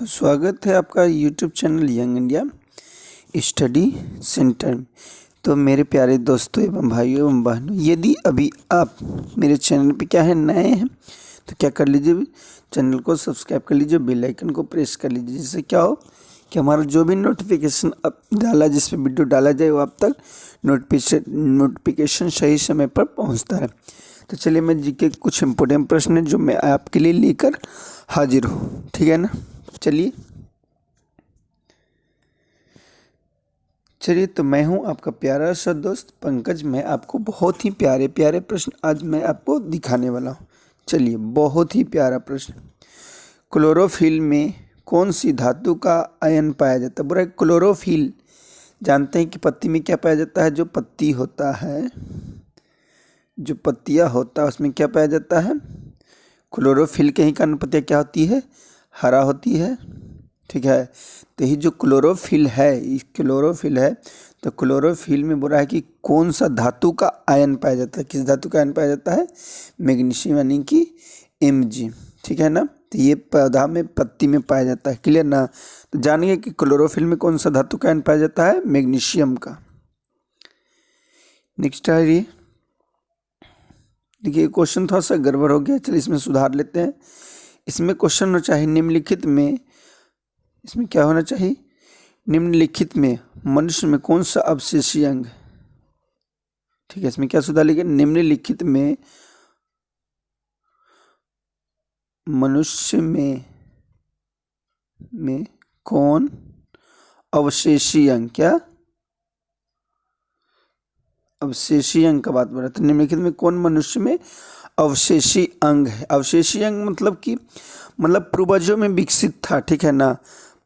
तो स्वागत है आपका YouTube channel young India study centre में। तो मेरे प्यारे दोस्तों एवं भाइयों एवं बहनों, यदि अभी आप मेरे चैनल पे क्या है नए हैं तो क्या कर लीजिए, चैनल को सब्सक्राइब कर लीजिए, बेल आइकन को प्रेस कर लीजिए, जिससे क्या हो कि हमारा जो भी नोटिफिकेशन अब डाला जिस पे वीडियो डाला जाए वो आप तक नोटिफिकेशन सही समय पर पहुंचता है। तो चलिए मैं जी के कुछ इम्पोर्टेंट प्रश्न है जो मैं आपके लिए लेकर हाजिर हूँ, ठीक है ना। चलिए तो मैं हूं आपका प्यारा सा दोस्त पंकज। मैं आपको बहुत ही प्यारे प्यारे प्रश्न आज मैं आपको दिखाने वाला हूं। चलिए, बहुत ही प्यारा प्रश्न। क्लोरोफिल में कौन सी धातु का आयन पाया जाता है? बुरा, क्लोरोफिल जानते हैं कि पत्ती में क्या पाया जाता है? जो पत्ती होता है, जो पत्तियां होता है उसमें क्या पाया जाता है? क्लोरोफिल के ही कारण पत्तियां क्या होती है? हरा होती है, ठीक है। तो ये जो क्लोरोफिल है, तो क्लोरोफिल में बोल रहा है कि कौन सा धातु का आयन पाया जाता है? किस धातु का आयन पाया जाता है? मैग्नीशियम यानी कि Mg, ठीक है ना। तो ये पौधा में पत्ती में पाया जाता है, क्लियर ना। तो जानिए कि क्लोरोफिल में कौन सा धातु का आयन पाया जाता है? मैग्नीशियम का। नेक्स्ट है ये, देखिए क्वेश्चन थोड़ा सा गड़बड़ हो गया, चलिए इसमें सुधार लेते हैं। इसमें क्वेश्चन होना चाहिए निम्नलिखित में, इसमें क्या होना चाहिए? निम्नलिखित में मनुष्य में कौन सा अवशेषीय अंग है? ठीक है, इसमें क्या सुधार लिखे? निम्नलिखित में मनुष्य में कौन अवशेषीय अंग, क्या अवशेषीय अंग का बात बोल रहा था। निम्नलिखित में कौन मनुष्य में अवशेषीय अंग है? अवशेषीय अंग मतलब कि पूर्वजों में विकसित था, ठीक है ना।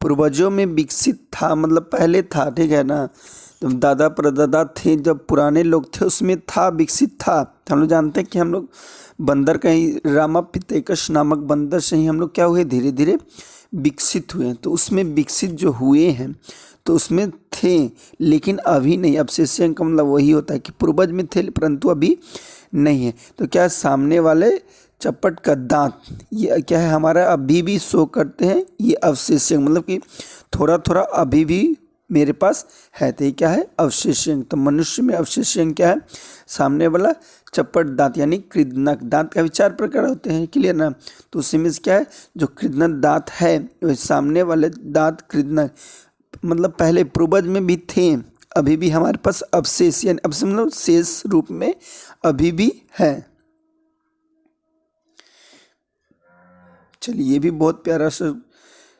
पूर्वजों में विकसित था मतलब पहले था, ठीक है ना। जब दादा परदादा थे, जब पुराने लोग थे उसमें था, विकसित था। हम लोग जानते हैं कि हम लोग बंदर का ही, रामापितेकस नामक बंदर से ही हम लोग क्या हुए? धीरे धीरे विकसित हुए हैं। तो उसमें विकसित जो हुए हैं तो उसमें थे, लेकिन अभी नहीं। अवशेषीय अंग का मतलब वही होता है कि पूर्वज में थे परंतु अभी नहीं है। तो क्या सामने वाले चप्पट का दांत ये क्या है? हमारा अभी भी शो करते हैं ये अवशेषीय अंग, मतलब कि थोड़ा थोड़ा अभी भी मेरे पास है। तो ये क्या है? अवशेषीय अंग। तो मनुष्य में अवशेषीय अंग क्या है? सामने वाला चप्पट दांत यानी कृदनक। दांत का भी 4 प्रकार होते हैं, क्लियर ना। तो उसी में क्या है? जो कृदनक दांत है, वो सामने वाले दांत कृदनक मतलब पहले पूर्वज में भी थे, अभी भी हमारे पास अवशेष यानी अवशेष मतलब शेष रूप में अभी भी है। चलिए, ये भी बहुत प्यारा सा।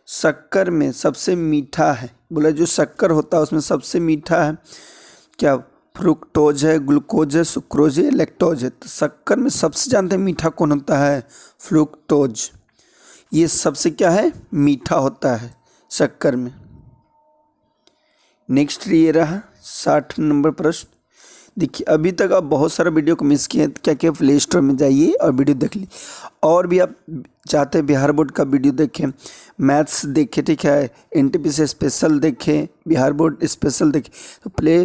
शक्कर में सबसे मीठा है, बोला जो शक्कर होता है उसमें सबसे मीठा है क्या? फ्रुक्टोज है, ग्लूकोज है, सुक्रोज है, लैक्टोज है। तो शक्कर में सबसे जानते हैं मीठा कौन होता है? फ्रुक्टोज। ये सबसे क्या है? मीठा होता है शक्कर में। नेक्स्ट ये रहा 60 नंबर प्रश्न। देखिए, अभी तक आप बहुत सारा वीडियो को मिस किए हैं, क्या क्या प्ले स्टोर में जाइए और वीडियो देख लीजिए। और भी आप चाहते हैं बिहार बोर्ड का वीडियो देखें, मैथ्स देखें, ठीक है, NTPC स्पेशल देखें, बिहार बोर्ड स्पेशल देखें, तो प्ले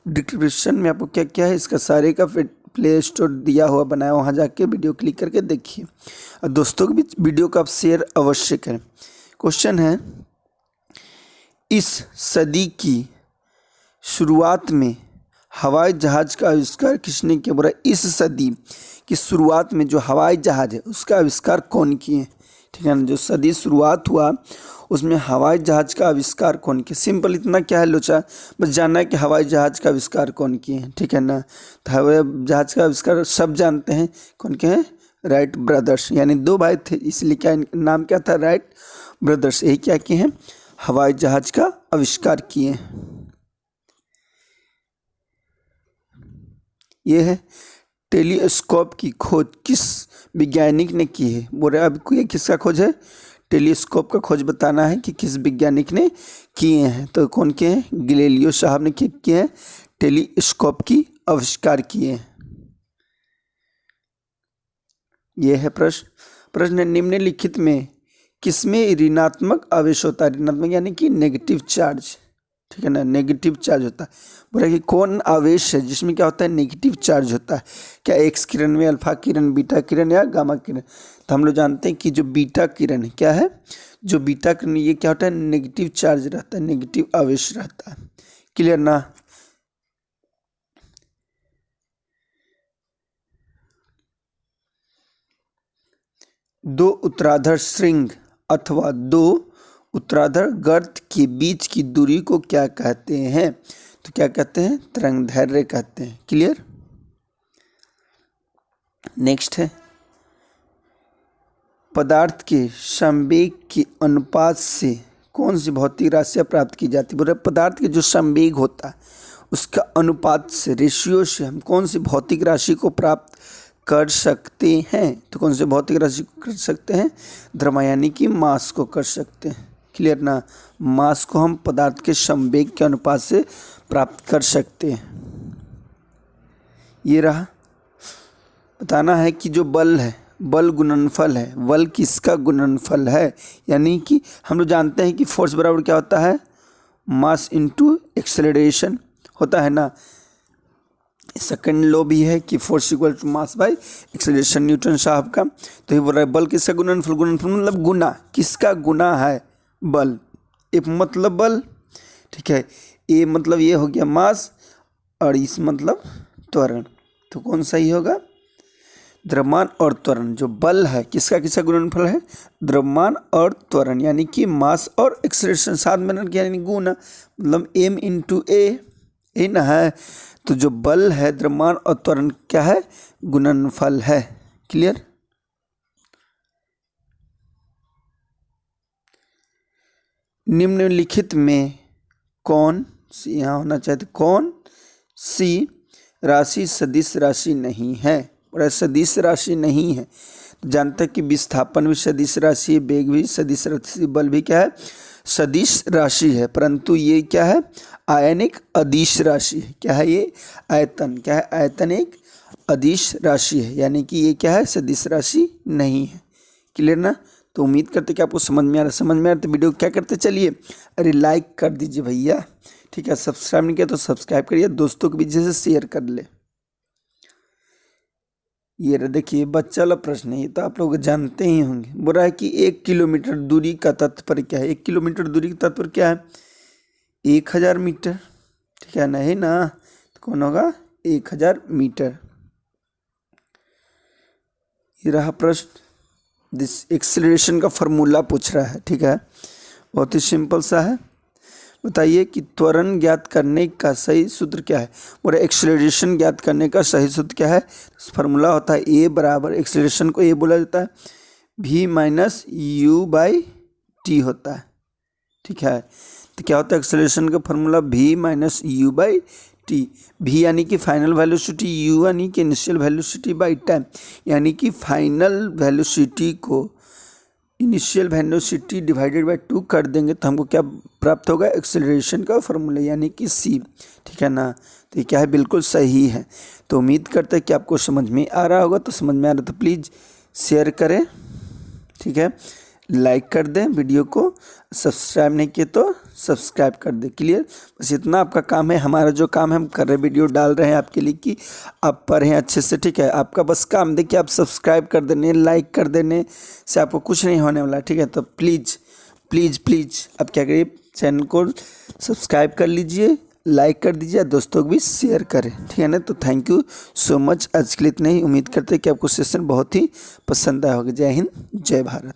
डिस्क्रिप्शन में आपको क्या क्या है इसका सारे का प्ले स्टोर दिया हुआ बनाया, वहाँ जाके वीडियो क्लिक करके देखिए और दोस्तों के बीच वीडियो को आप शेयर अवश्य करें। क्वेश्चन है, इस सदी की शुरुआत में हवाई जहाज का आविष्कार किसने किया? बोला इस सदी की शुरुआत में जो हवाई जहाज है उसका आविष्कार कौन किए? ठीक है ना, जो सदी शुरुआत हुआ उसमें हवाई जहाज का आविष्कार कौन किया? सिंपल इतना क्या है लोचा, बस जानना है कि हवाई जहाज का आविष्कार कौन किए हैं, ठीक है ना। तो हवाई जहाज का आविष्कार सब जानते हैं, कौन के हैं? राइट ब्रदर्स, यानी 2 भाई थे इसलिए क्या नाम क्या था? Wright brothers. यही क्या किए हैं? हवाई जहाज का आविष्कार किए हैं। ये है टेलीस्कोप की खोज किस वैज्ञानिक ने की है? बोल रहे अब ये किसका खोज है? टेलीस्कोप का खोज बताना है कि किस वैज्ञानिक ने किए हैं। तो कौन के हैं? गैलीलियो साहब ने किए हैं, टेलीस्कोप की आविष्कार किए हैं। ये है प्रश्न निम्नलिखित में किसमें ऋणात्मक आवेश होता है? ऋणात्मक यानी कि नेगेटिव चार्ज, ठीक है ना, नेगेटिव चार्ज होता है। बोला कि कौन आवेश है जिसमें क्या होता है, नेगेटिव चार्ज होता है, क्या एक्स किरण में, अल्फा किरण, बीटा किरण या गामा किरण। तो हम लोग जानते हैं कि जो बीटा किरण है क्या है, जो बीटा किरण ये क्या होता है, नेगेटिव चार्ज रहता है, नेगेटिव आवेश रहता है। क्लियर ना। दो उत्तरार्ध श्रृंग अथवा दो उत्तरार्ध गर्त के बीच की दूरी को क्या कहते हैं, तो क्या कहते हैं, तरंगदैर्घ्य कहते हैं। क्लियर। नेक्स्ट है पदार्थ के संवेग के अनुपात से कौन सी भौतिक राशियाँ प्राप्त की जाती है। बोले पदार्थ के जो संवेग होता है उसका अनुपात से, रेशियो से हम कौन सी भौतिक राशि को प्राप्त कर सकते हैं, तो कौन से भौतिक राशि को कर सकते हैं, द्रव्यमान यानी कि मास को कर सकते हैं। क्लियर ना। मास को हम पदार्थ के संवेग के अनुपात से प्राप्त कर सकते हैं। ये रहा। बताना है कि जो बल है, बल गुणनफल है, बल किसका गुणनफल है, यानी कि हम लोग जानते हैं कि फोर्स बराबर क्या होता है, मास इनटू एक्सेलरेशन होता है ना। सेकंड लॉ भी है कि force equal to mass by acceleration, Newton साहब का। तो ये बोल रहा है बल किसका गुणनफल, गुणनफल मतलब गुना, किसका गुना है, बल। एक मतलब बल, ठीक है, ए मतलब ये हो गया मास और इस मतलब त्वरण। तो कौन सही होगा, द्रव्यमान और त्वरण। जो बल है किसका किसका गुणनफल है, द्रव्यमान और त्वरण, यानी कि मास और एक्सेलरेशन साथ में यानी गुना, मतलब m इंटू ए ना है। तो जो बल है, द्रव्यमान और त्वरण क्या है, गुणनफल है। क्लियर। निम्नलिखित में कौन सी, यहाँ होना चाहिए, कौन सी राशि सदिश राशि नहीं है, और सदिश राशि नहीं है। जानते हैं कि विस्थापन भी सदिश राशि है, वेग भी सदिश राशि, बल भी क्या है, सदिश राशि है, परंतु ये क्या है, आयन एक अदिश राशि है। क्या है ये, आयतन, क्या है, आयतन एक अदिश राशि है, यानी कि ये क्या है, सदिश राशि नहीं है। क्लियर ना। तो उम्मीद करते कि आपको समझ में आ रहा है। समझ में आ रहा तो वीडियो क्या करते चलिए, अरे लाइक कर दीजिए भैया, ठीक है। सब्सक्राइब नहीं किया तो सब्सक्राइब करिए, दोस्तों के बीच से शेयर कर ले। ये देखिए बच्चा वाला प्रश्न है, ये तो आप लोग जानते ही होंगे। बोल रहा है कि 1 किलोमीटर दूरी का तात्पर्य क्या है, 1 किलोमीटर दूरी का तात्पर्य क्या है, 1000 मीटर, ठीक है ना, है ना। तो कौन होगा, 1000 मीटर। ये रहा प्रश्न, दिस एक्सेलरेशन का फॉर्मूला पूछ रहा है, ठीक है, बहुत ही सिंपल सा है। बताइए कि त्वरण ज्ञात करने का सही सूत्र क्या है, और एक्सेलरेशन ज्ञात करने का सही सूत्र क्या है। फार्मूला होता है ए बराबर, एक्सेलरेशन को ए बोला जाता है, v minus you by T होता है, ठीक है। तो क्या होता है एक्सेलरेशन का formula, v minus you by T. v यानी कि फाइनल वेलोसिटी, u यानी कि इनिशियल वेलोसिटी बाई टाइम, यानी कि फाइनल वेलोसिटी को इनिशियल वेलोसिटी डिवाइडेड बाय 2 कर देंगे तो हमको क्या प्राप्त होगा, एक्सेलरेशन का फॉर्मूला, यानी कि c, ठीक है ना। तो ये क्या है, बिल्कुल सही है। तो उम्मीद करते हैं कि आपको समझ में आ रहा होगा। तो समझ में आ रहा तो प्लीज़ शेयर करें, ठीक है, लाइक कर दें वीडियो को, सब्सक्राइब नहीं किए तो सब्सक्राइब कर दें। क्लियर। बस इतना आपका काम है, हमारा जो काम है हम कर रहे, वीडियो डाल रहे हैं आपके लिए कि आप पढ़ें अच्छे से, ठीक है। आपका बस काम देखिए, आप सब्सक्राइब कर देने, लाइक कर देने से आपको कुछ नहीं होने वाला, ठीक है। तो प्लीज़ प्लीज़ प्लीज़ आप क्या करिए, चैनल को सब्सक्राइब कर लीजिए, लाइक कर दीजिए, दोस्तों को भी शेयर करें, ठीक है ना। तो थैंक यू सो मच, आज के लिए इतना ही। उम्मीद करते हैं कि आपको सेशन बहुत ही पसंद आया होगा। जय हिंद, जय भारत।